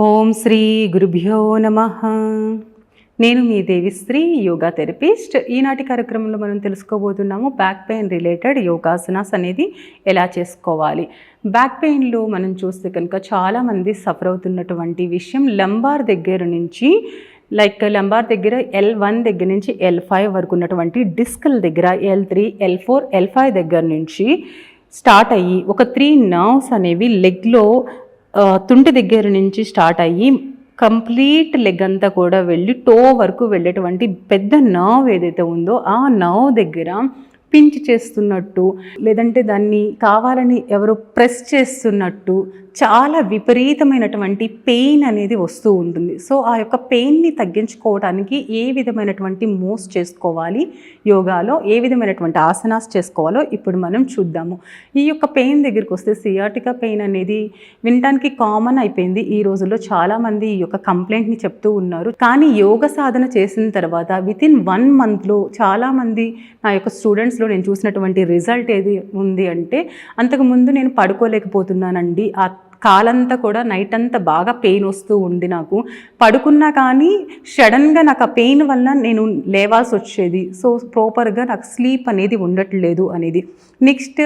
ఓం శ్రీ గురుభ్యో నమః. నేను మీ దేవిశ్రీ యోగా థెరపిస్ట్. ఈనాటి కార్యక్రమంలో మనం తెలుసుకోబోతున్నాము బ్యాక్ పెయిన్ రిలేటెడ్ యోగాసనాస్ అనేది ఎలా చేసుకోవాలి. బ్యాక్ పెయిన్లో మనం చూస్తే కనుక చాలామంది సఫర్ అవుతున్నటువంటి విషయం లంబార్ దగ్గర నుంచి లంబార్ దగ్గర L1 దగ్గర నుంచి L5 వరకు ఉన్నటువంటి డిస్కల్ దగ్గర L3, L4, L5 దగ్గర నుంచి స్టార్ట్ అయ్యి ఒక 3 నర్వ్స్ అనేవి లెగ్లో తుంటి దగ్గర నుంచి స్టార్ట్ అయ్యి కంప్లీట్ లెగ్ అంతా కూడా వెళ్ళి టో వరకు వెళ్ళేటువంటి పెద్ద నర్వ్ ఏదైతే ఉందో ఆ నర్వ్ దగ్గర పించ్ చేస్తున్నట్టు, లేదంటే దాన్ని కావాలని ఎవరో ప్రెస్ చేస్తున్నట్టు చాలా విపరీతమైనటువంటి పెయిన్ అనేది వస్తూ ఉంటుంది. సో ఆ యొక్క పెయిన్ని తగ్గించుకోవడానికి ఏ విధమైనటువంటి మూవ్స్ చేసుకోవాలి, యోగాలో ఏ విధమైనటువంటి ఆసనాస్ చేసుకోవాలో ఇప్పుడు మనం చూద్దాము. ఈ యొక్క పెయిన్ దగ్గరికి వస్తే సియాటికా పెయిన్ అనేది వినటానికి కామన్ అయిపోయింది. ఈ రోజుల్లో చాలామంది ఈ యొక్క కంప్లైంట్ని చెప్తూ ఉన్నారు. కానీ యోగ సాధన చేసిన తర్వాత వితిన్ 1 మంత్లో చాలామంది నా యొక్క స్టూడెంట్స్లో నేను చూసినటువంటి రిజల్ట్ ఏది ఉంది అంటే, అంతకుముందు నేను పడుకోలేకపోతున్నానండి, ఆ కాలంతా కూడా నైట్ అంతా బాగా పెయిన్ వస్తూ ఉంది, నాకు పడుకున్నా కానీ సడన్గా నాకు ఆ పెయిన్ వల్ల నేను లేవాల్సి వచ్చేది, సో ప్రాపర్గా నాకు స్లీప్ అనేది ఉండట్లేదు అనేది. నెక్స్ట్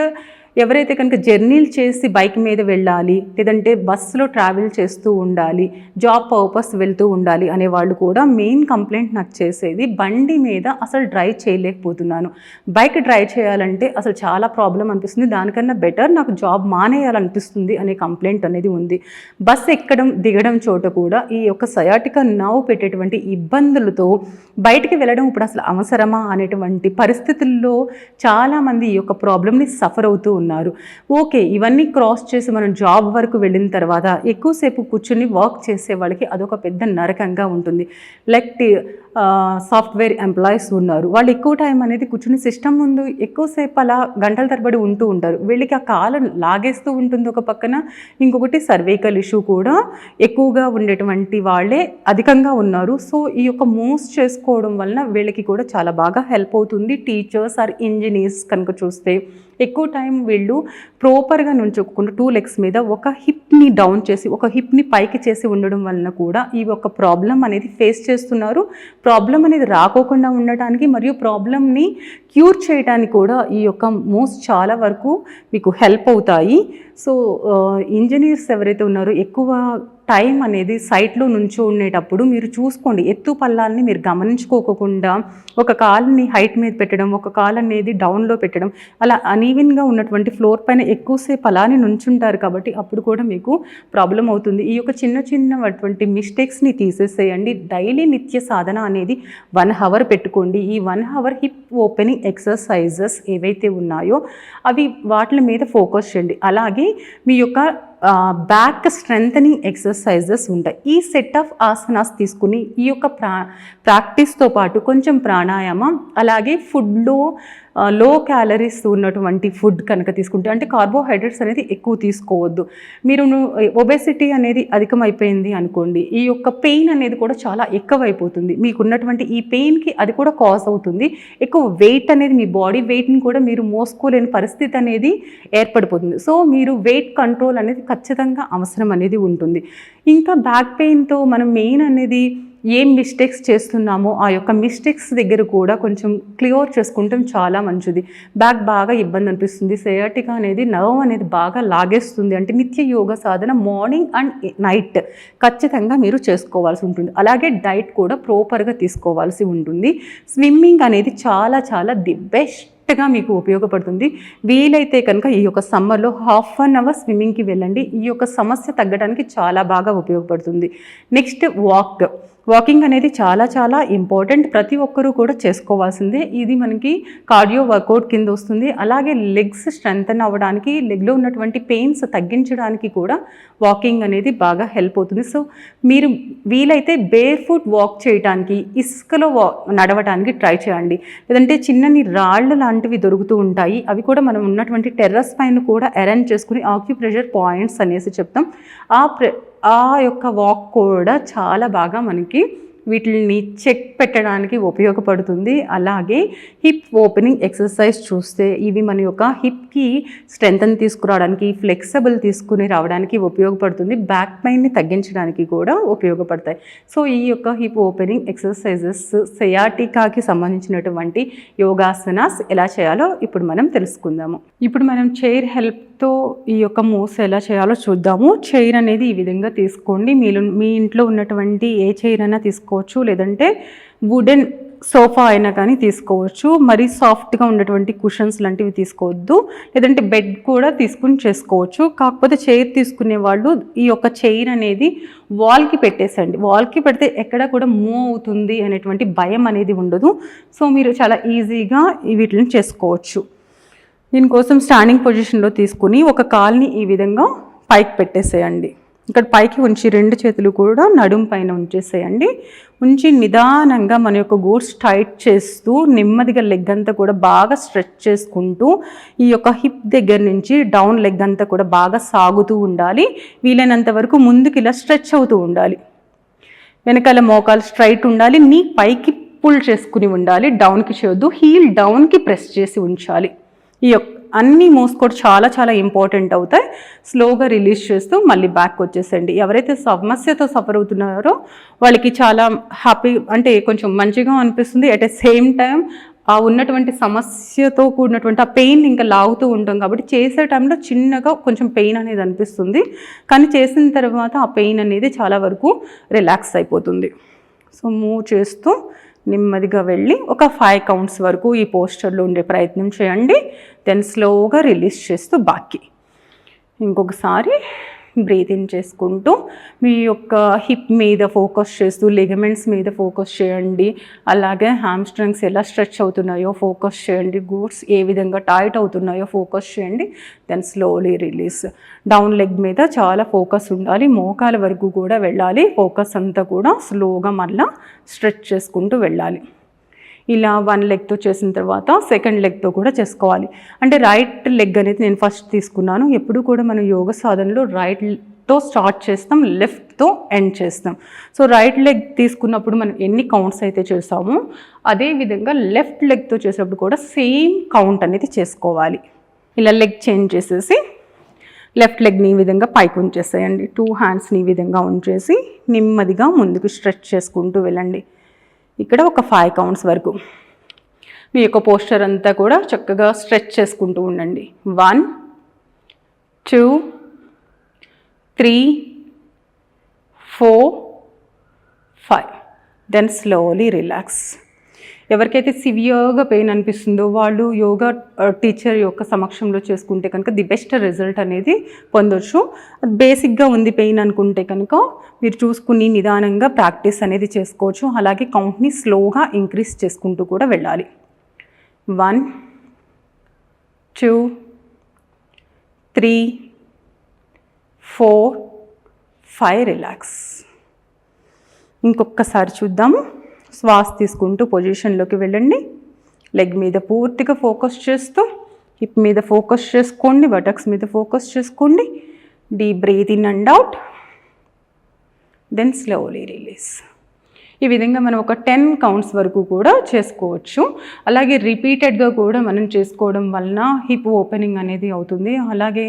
ఎవరైతే కనుక జర్నీలు చేసి బైక్ మీద వెళ్ళాలి, లేదంటే బస్సులో ట్రావెల్ చేస్తూ ఉండాలి, జాబ్ పర్పస్ వెళ్తూ ఉండాలి అనే వాళ్ళు కూడా మెయిన్ కంప్లైంట్ నాకు చేసేది బండి మీద అసలు డ్రైవ్ చేయలేకపోతున్నాను, బైక్ డ్రైవ్ చేయాలంటే అసలు చాలా ప్రాబ్లం అనిపిస్తుంది, దానికన్నా బెటర్ నాకు జాబ్ మానేయాలనిపిస్తుంది అనే కంప్లైంట్ అనేది ఉంది. బస్ ఎక్కడం దిగడం చోట కూడా ఈ యొక్క సయాటికా నర్వ్ పెట్టేటువంటి ఇబ్బందులతో బయటికి వెళ్ళడం ఇప్పుడు అసలు అవసరమా అనేటువంటి పరిస్థితుల్లో చాలామంది ఈ యొక్క ప్రాబ్లమ్ని సఫర్ అవుతూ ఉన్నారు. ఓకే, ఇవన్నీ క్రాస్ చేసి మనం జాబ్ వరకు వెళ్ళిన తర్వాత ఎక్కువసేపు కూర్చుని వర్క్ చేసే వాళ్ళకి అదొక పెద్ద నరకంగా ఉంటుంది. లైక్ సాఫ్ట్వేర్ ఎంప్లాయీస్ ఉన్నారు, వాళ్ళు ఎక్కువ టైం అనేది కూర్చుని సిస్టమ్ ముందు ఎక్కువసేపు అలా గంటల తరబడి ఉంటూ ఉంటారు. వీళ్ళకి ఆ కాలం లాగేస్తూ ఉంటుంది ఒక పక్కన. ఇంకొకటి సర్వైకల్ ఇష్యూ కూడా ఎక్కువగా ఉండేటువంటి వాళ్ళే అధికంగా ఉన్నారు. సో ఈ యొక్క మూవ్స్ చేసుకోవడం వలన వీళ్ళకి కూడా చాలా బాగా హెల్ప్ అవుతుంది. టీచర్స్ ఆర్ ఇంజనీర్స్ కనుక చూస్తే ఎక్కువ టైం వీళ్ళు ప్రాపర్గా నుంచోకుండా 2 లెగ్స్ మీద ఒక హిప్ని డౌన్ చేసి ఒక హిప్ని పైకి చేసి ఉండడం వలన కూడా ఈ యొక్క ప్రాబ్లం అనేది ఫేస్ చేస్తున్నారు. ప్రాబ్లం అనేది రాకోకుండా ఉండటానికి మరియు ప్రాబ్లమ్ని క్యూర్ చేయడానికి కూడా ఈ యొక్క మూవ్స్ చాలా వరకు మీకు హెల్ప్ అవుతాయి. సో ఇంజనీర్స్ ఎవరైతే ఉన్నారో ఎక్కువ టైం అనేది సైట్లో నుంచో ఉండేటప్పుడు మీరు చూసుకోండి, ఎత్తు పల్లాలని మీరు గమనించుకోకుండా ఒక కాలుని హైట్ మీద పెట్టడం, ఒక కాలు అనేది డౌన్లో పెట్టడం, అలా అనీవెన్గా ఉన్నటువంటి ఫ్లోర్ పైన ఎక్కువసేపు అలానే నుంచుంటారు కాబట్టి అప్పుడు కూడా మీకు ప్రాబ్లం అవుతుంది. ఈ యొక్క చిన్న చిన్నటువంటి మిస్టేక్స్ని తీసేసేయండి. డైలీ నిత్య సాధన అనేది 1 అవర్ పెట్టుకోండి. ఈ 1 అవర్ హిప్ ఓపెనింగ్ ఎక్సర్సైజెస్ ఏవైతే ఉన్నాయో అవి వాటి మీద ఫోకస్ చేయండి. అలాగే మీ యొక్క బ్యాక్ స్ట్రెంథనింగ్ ఎక్సర్సైజెస్ ఉంటాయి. ఈ సెట్ ఆఫ్ ఆసనాస్ తీసుకుని ఈ యొక్క ప్రాక్టీస్తో పాటు కొంచెం ప్రాణాయామం, అలాగే ఫుడ్లో లో క్యాలరీస్ ఉన్నటువంటి ఫుడ్ కనుక తీసుకుంటే, అంటే కార్బోహైడ్రేట్స్ అనేది ఎక్కువ తీసుకోవద్దు. మీరు ఒబెసిటీ అనేది అధికమైపోయింది అనుకోండి, ఈ యొక్క పెయిన్ అనేది కూడా చాలా ఎక్కువైపోతుంది. మీకున్నటువంటి ఈ పెయిన్కి అది కూడా కాజ్ అవుతుంది. ఎక్కువ వెయిట్ అనేది మీ బాడీ వెయిట్ని కూడా మీరు మోసుకోలేని పరిస్థితి అనేది ఏర్పడిపోతుంది. సో మీరు వెయిట్ కంట్రోల్ అనేది ఖచ్చితంగా అవసరం అనేది ఉంటుంది. ఇంకా బ్యాక్ పెయిన్తో మనం మెయిన్ అనేది ఏం మిస్టేక్స్ చేస్తున్నామో ఆ యొక్క మిస్టేక్స్ దగ్గర కూడా కొంచెం క్లియర్ చేసుకుంటాం చాలా మంచిది. బ్యాక్ బాగా ఇబ్బంది అనిపిస్తుంది, సయాటికా అనేది నర్వ్ అనేది బాగా లాగేస్తుంది అంటే నిత్య యోగ సాధన మార్నింగ్ అండ్ నైట్ ఖచ్చితంగా మీరు చేసుకోవాల్సి ఉంటుంది. అలాగే డైట్ కూడా ప్రాపర్గా తీసుకోవాల్సి ఉంటుంది. స్విమ్మింగ్ అనేది చాలా చాలా ది బెస్ట్గా మీకు ఉపయోగపడుతుంది. వీలైతే కనుక ఈ యొక్క సమ్మర్లో 1/2 అవర్ స్విమ్మింగ్కి వెళ్ళండి. ఈ యొక్క సమస్య తగ్గడానికి చాలా బాగా ఉపయోగపడుతుంది. నెక్స్ట్ వాకింగ్ అనేది చాలా చాలా ఇంపార్టెంట్, ప్రతి ఒక్కరూ కూడా చేసుకోవాల్సిందే. ఇది మనకి కార్డియో వర్కౌట్ కింద వస్తుంది. అలాగే లెగ్స్ స్ట్రెంథన్ అవ్వడానికి, లెగ్లో ఉన్నటువంటి పెయిన్స్ తగ్గించడానికి కూడా వాకింగ్ అనేది బాగా హెల్ప్ అవుతుంది. సో మీరు వీలైతే బేర్ ఫుట్ వాక్ చేయడానికి, ఇసుకలో నడవడానికి ట్రై చేయండి. లేదంటే చిన్నని రాళ్ళు లాంటివి దొరుకుతూ ఉంటాయి, అవి కూడా మనం ఉన్నటువంటి టెర్రస్ పైన కూడా అరేంజ్ చేసుకుని ఆక్యుప్రెషర్ పాయింట్స్ అనేసి చెప్తాం. ఆ యొక్క వాక్ కూడా చాలా బాగా మనకి వీటిని చెక్ పెట్టడానికి ఉపయోగపడుతుంది. అలాగే హిప్ ఓపెనింగ్ ఎక్సర్సైజ్ చూస్తే ఇవి మన యొక్క హిప్కి స్ట్రెంగ్త్ తీసుకురావడానికి, ఫ్లెక్సిబుల్ తీసుకుని రావడానికి ఉపయోగపడుతుంది. బ్యాక్ పెయిన్ని తగ్గించడానికి కూడా ఉపయోగపడతాయి. సో ఈ యొక్క హిప్ ఓపెనింగ్ ఎక్సర్సైజెస్ సయాటికాకి సంబంధించినటువంటి యోగాసనాస్ ఎలా చేయాలో ఇప్పుడు మనం తెలుసుకుందాము. ఇప్పుడు మనం చైర్ హెల్ప్తో ఈ యొక్క మూవ్స్ ఎలా చేయాలో చూద్దాము. చైర్ అనేది ఈ విధంగా తీసుకోండి. మీ ఇంట్లో ఉన్నటువంటి ఏ చైర్ అయినా తీసుకోవచ్చు, లేదంటే వుడెన్ సోఫా అయినా కానీ తీసుకోవచ్చు. మరీ సాఫ్ట్గా ఉన్నటువంటి కుషన్స్ లాంటివి తీసుకోవద్దు, లేదంటే బెడ్ కూడా తీసుకుని చేసుకోవచ్చు. కాకపోతే చైర్ తీసుకునే వాళ్ళు ఈ యొక్క చైర్ అనేది వాల్కి పెట్టేసండి. వాల్కి పెడితే ఎక్కడ కూడా మూవ్ అవుతుంది అనేటువంటి భయం అనేది ఉండదు. సో మీరు చాలా ఈజీగా వీటిని చేసుకోవచ్చు. దీనికోసం స్టాండింగ్ పొజిషన్లో తీసుకుని ఒక కాల్ని ఈ విధంగా పైకి పెట్టేసేయండి. ఇక్కడ పైకి ఉంచి 2 చేతులు కూడా నడుం పైన ఉంచేసేయండి. ఉంచి నిదానంగా మన యొక్క గోర్స్ టైట్ చేస్తూ నెమ్మదిగా లెగ్ అంతా కూడా బాగా స్ట్రెచ్ చేసుకుంటూ ఈ యొక్క హిప్ దగ్గర నుంచి డౌన్ లెగ్ అంతా కూడా బాగా సాగుతూ ఉండాలి. వీలైనంత వరకు ముందుకు ఇలా స్ట్రెచ్ అవుతూ ఉండాలి. వెనకాల మోకాలు స్ట్రైట్ ఉండాలి. నీ పైకి పుల్ చేసుకుని ఉండాలి, డౌన్కి చేయొద్దు. హీల్ డౌన్కి ప్రెస్ చేసి ఉంచాలి. ఈ యొక్క అన్ని మూవ్స్ కూడా చాలా చాలా ఇంపార్టెంట్ అవుతాయి. స్లోగా రిలీజ్ చేస్తూ మళ్ళీ బ్యాక్ వచ్చేసండి. ఎవరైతే సమస్యతో సఫర్ అవుతున్నారో వాళ్ళకి చాలా హ్యాపీ, అంటే కొంచెం మంచిగా అనిపిస్తుంది. అట్ ద సేమ్ టైం ఆ ఉన్నటువంటి సమస్యతో కూడినటువంటి ఆ పెయిన్ ఇంకా లాగుతూ ఉంటాం కాబట్టి చేసే టైంలో చిన్నగా కొంచెం పెయిన్ అనేది అనిపిస్తుంది. కానీ చేసిన తర్వాత ఆ పెయిన్ అనేది చాలా వరకు రిలాక్స్ అయిపోతుంది. సో మూవ్ చేస్తూ నెమ్మదిగా వెళ్ళి ఒక 5 కౌంట్స్ వరకు ఈ పోస్చర్లో ఉండే ప్రయత్నం చేయండి. దెన్ స్లోగా రిలీజ్ చేస్తూ బాక్కి ఇంకొకసారి బ్రీత్ ఇన్ చేసుకుంటూ మీ యొక్క హిప్ మీద ఫోకస్ చేస్తూ లిగమెంట్స్ మీద ఫోకస్ చేయండి. అలాగే హ్యామ్స్ట్రింగ్స్ ఎలా స్ట్రెచ్ అవుతున్నాయో ఫోకస్ చేయండి. గూడ్స్ ఏ విధంగా టైట్ అవుతున్నాయో ఫోకస్ చేయండి. Then slowly release. Down leg మీద చాలా ఫోకస్ ఉండాలి. మోకాల వరకు కూడా వెళ్ళాలి. ఫోకస్ అంతా కూడా స్లోగా మళ్ళీ స్ట్రెచ్ చేసుకుంటూ వెళ్ళాలి. ఇలా 1 లెగ్తో చేసిన తర్వాత సెకండ్ లెగ్తో కూడా చేసుకోవాలి. అంటే రైట్ లెగ్ అనేది నేను ఫస్ట్ తీసుకున్నాను. ఎప్పుడు కూడా మనం యోగ సాధనలో రైట్తో స్టార్ట్ చేస్తాం, లెఫ్ట్తో ఎండ్ చేస్తాం. సో రైట్ లెగ్ తీసుకున్నప్పుడు మనం ఎన్ని కౌంట్స్ అయితే చేస్తామో అదేవిధంగా లెఫ్ట్ లెగ్తో చేసేటప్పుడు కూడా సేమ్ కౌంట్ అనేది చేసుకోవాలి. ఇలా లెగ్ చేంజ్ చేసేసి లెఫ్ట్ లెగ్ని ఈ విధంగా పైకి ఉంచేసేయండి. 2 హ్యాండ్స్ని ఈ విధంగా ఉంచేసి నెమ్మదిగా ముందుకు స్ట్రెచ్ చేసుకుంటూ వెళ్ళండి. ఇక్కడ ఒక 5 కౌంట్స్ వరకు మీ యొక్క పోస్చర్ అంతా కూడా చక్కగా స్ట్రెచ్ చేసుకుంటూ ఉండండి. 1 2 3 4 5. Then slowly relax. ఎవరికైతే సివియర్గా పెయిన్ అనిపిస్తుందో వాళ్ళు యోగా టీచర్ యొక్క సమక్షంలో చేసుకుంటే కనుక ది బెస్ట్ రిజల్ట్ అనేది పొందొచ్చు. బేసిక్గా ఉంది పెయిన్ అనుకుంటే కనుక మీరు చూసుకుని నిదానంగా ప్రాక్టీస్ అనేది చేసుకోవచ్చు. అలాగే కౌంట్ని స్లోగా ఇంక్రీజ్ చేసుకుంటూ కూడా వెళ్ళాలి. 1 2 3 4 5 రిలాక్స్. ఇంకొకసారి చూద్దాము. శ్వాస తీసుకుంటూ పొజిషన్లోకి వెళ్ళండి. లెగ్ మీద పూర్తిగా ఫోకస్ చేస్తూ హిప్ మీద ఫోకస్ చేసుకోండి, బటక్స్ మీద ఫోకస్ చేసుకోండి. Deep breath in and out. Then slowly release. ఈ విధంగా మనం ఒక 10 కౌంట్స్ వరకు కూడా చేసుకోవచ్చు. అలాగే రిపీటెడ్గా కూడా మనం చేసుకోవడం వలన హిప్ ఓపెనింగ్ అనేది అవుతుంది. అలాగే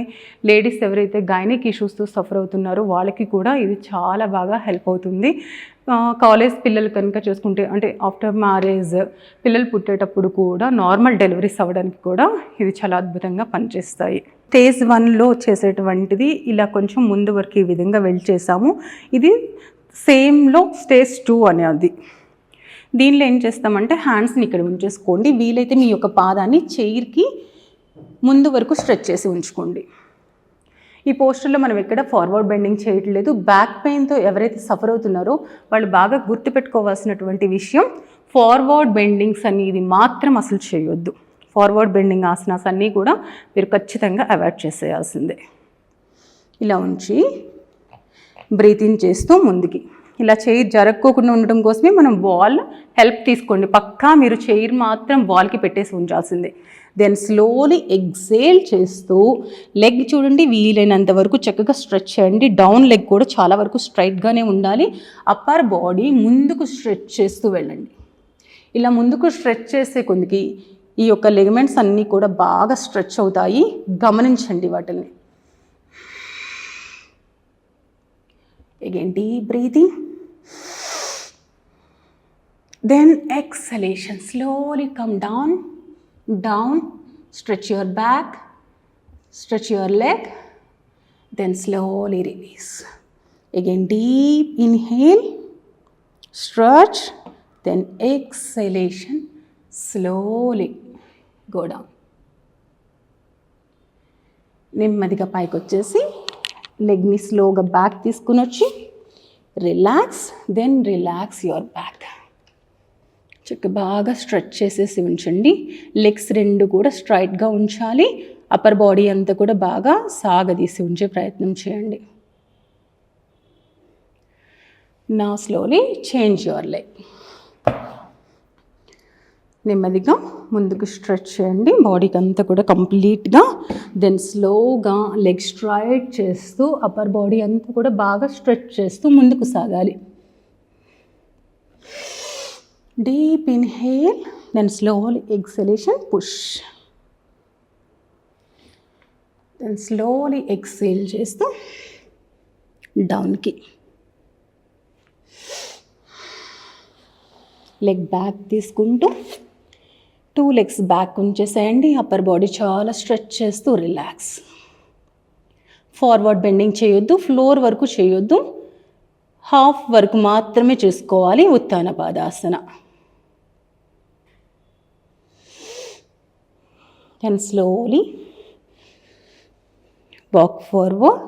లేడీస్ ఎవరైతే గైనిక్ ఇష్యూస్తో సఫర్ అవుతున్నారో వాళ్ళకి కూడా ఇది చాలా బాగా హెల్ప్ అవుతుంది. కాలేజ్ పిల్లలు కనుక చేసుకుంటే, అంటే ఆఫ్టర్ మ్యారేజ్ పిల్లలు పుట్టేటప్పుడు కూడా నార్మల్ డెలివరీస్ అవ్వడానికి కూడా ఇది చాలా అద్భుతంగా పనిచేస్తాయి. స్టేజ్ 1లో చేసేటువంటిది ఇలా కొంచెం ముందు వరకు ఈ విధంగా వెళ్ళి చేసాము. ఇది సేమ్లో స్టేజ్ 2 అనేది. దీనిలో ఏం చేస్తామంటే హ్యాండ్స్ని ఇక్కడ ఉంచేసుకోండి. వీలైతే మీ యొక్క పాదాన్ని చైర్కి ముందు వరకు స్ట్రెచ్ చేసి ఉంచుకోండి. ఈ పోస్టర్లో మనం ఎక్కడ ఫార్వర్డ్ బెండింగ్ చేయట్లేదు. బ్యాక్ పెయిన్తో ఎవరైతే సఫర్ అవుతున్నారో వాళ్ళు బాగా గుర్తుపెట్టుకోవాల్సినటువంటి విషయం, ఫార్వర్డ్ బెండింగ్స్ అనేది మాత్రం అసలు చేయొద్దు. ఫార్వర్డ్ బెండింగ్ ఆసనాస్ అన్నీ కూడా మీరు ఖచ్చితంగా అవాయిడ్ చేసేయాల్సిందే. ఇలా ఉంచి బ్రీత్ ఇన్ చేస్తూ ముందుకి ఇలా చైర్ జరక్కోకుండా ఉండడం కోసమే మనం వాల్ హెల్ప్ తీసుకోండి. పక్కా మీరు చైర్ మాత్రం వాల్కి పెట్టేసి ఉంచాల్సిందే. దెన్ స్లోలీ ఎక్సేల్ చేస్తూ లెగ్ చూడండి వీలైనంత వరకు చక్కగా స్ట్రెచ్ చేయండి. డౌన్ లెగ్ కూడా చాలా వరకు స్ట్రైట్గానే ఉండాలి. అప్పర్ బాడీ ముందుకు స్ట్రెచ్ చేస్తూ వెళ్ళండి. ఇలా ముందుకు స్ట్రెచ్ చేసే కొద్దికి ఈ యొక్క లిగమెంట్స్ అన్నీ కూడా బాగా స్ట్రెచ్ అవుతాయి. గమనించండి వాటిని. Again deep breathing, then exhalation. Slowly come down, down. Stretch your back, stretch your leg, then slowly release. Again deep inhale, stretch, then exhalation, slowly go down. నెమ్మదిగా పైకి వచ్చేసి లెగ్ని స్లోగా బ్యాక్ తీసుకుని వచ్చి relax, then relax your back. చక్కగా బాగా stretch చేసేసి ఉంచండి. లెగ్స్ రెండు కూడా స్ట్రైట్గా ఉంచాలి. అప్పర్ బాడీ అంతా కూడా బాగా సాగదీసి ఉంచే ప్రయత్నం చేయండి. నా స్లోలీ చేంజ్ యువర్ లెగ్. నెమ్మదిగా ముందుకు స్ట్రెచ్ చేయండి బాడీకి అంతా కూడా కంప్లీట్గా. దెన్ స్లోగా లెగ్ స్ట్రైట్ చేస్తూ అప్పర్ బాడీ అంతా కూడా బాగా స్ట్రెచ్ చేస్తూ ముందుకు సాగాలి. Deep inhale, then slowly exhalation, push. Then slowly exhale చేస్తూ డౌన్కి. లెగ్ బ్యాక్ తీసుకుంటూ 2 లెగ్స్ బ్యాక్ ఉంచేసేయండి. అప్పర్ బాడీ చాలా స్ట్రెచ్ చేస్తూ రిలాక్స్. ఫార్వర్డ్ బెండింగ్ చేయొద్దు, ఫ్లోర్ వరకు చేయొద్దు, హాఫ్ వరకు మాత్రమే చేసుకోవాలి. Uttana Padasana. Then slowly walk forward,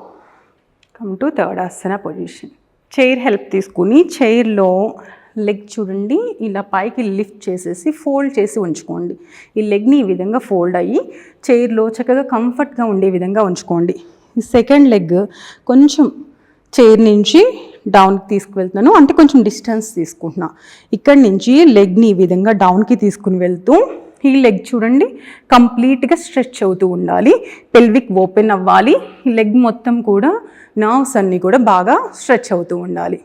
come to third asana position. Chair help తీసుకుని చైర్లో లెగ్ చూడండి ఇలా పైకి లిఫ్ట్ చేసేసి ఫోల్డ్ చేసి ఉంచుకోండి. ఈ లెగ్ని ఈ విధంగా ఫోల్డ్ అయ్యి చైర్లో చక్కగా కంఫర్ట్గా ఉండే విధంగా ఉంచుకోండి. ఈ సెకండ్ లెగ్ కొంచెం చైర్ నుంచి డౌన్కి తీసుకువెళ్తున్నాను, అంటే కొంచెం డిస్టెన్స్ తీసుకుంటున్నా. ఇక్కడి నుంచి లెగ్ని ఈ విధంగా డౌన్కి తీసుకుని వెళ్తూ ఈ లెగ్ చూడండి కంప్లీట్గా స్ట్రెచ్ అవుతూ ఉండాలి. పెల్విక్ ఓపెన్ అవ్వాలి. ఈ లెగ్ మొత్తం కూడా నర్వ్స్ అన్నీ కూడా బాగా స్ట్రెచ్ అవుతూ ఉండాలి.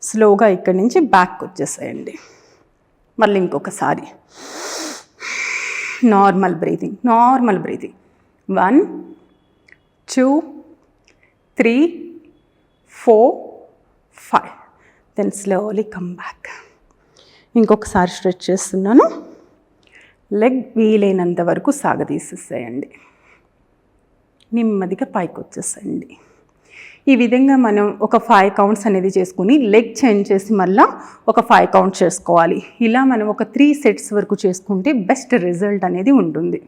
స్లోగా ఇక్కడి నుంచి బ్యాక్ వచ్చేసేయండి. మళ్ళీ ఇంకొకసారి normal breathing, normal breathing. 1 2 3 4 5. Then slowly come back. ఇంకొకసారి స్ట్రెచ్ చేస్తున్నాను. లెగ్ వీలైనంత వరకు సాగదీసేసేయండి. నెమ్మదిగా పైకి వచ్చేసేయండి. ఈ విధంగా మనం ఒక 5 కౌంట్స్ అనేది చేసుకుని లెగ్ చేంజ్ చేసి మళ్ళీ ఒక 5 కౌంట్స్ చేసుకోవాలి. ఇలా మనం ఒక 3 సెట్స్ వరకు చేసుకుంటే బెస్ట్ రిజల్ట్ అనేది ఉంటుంది.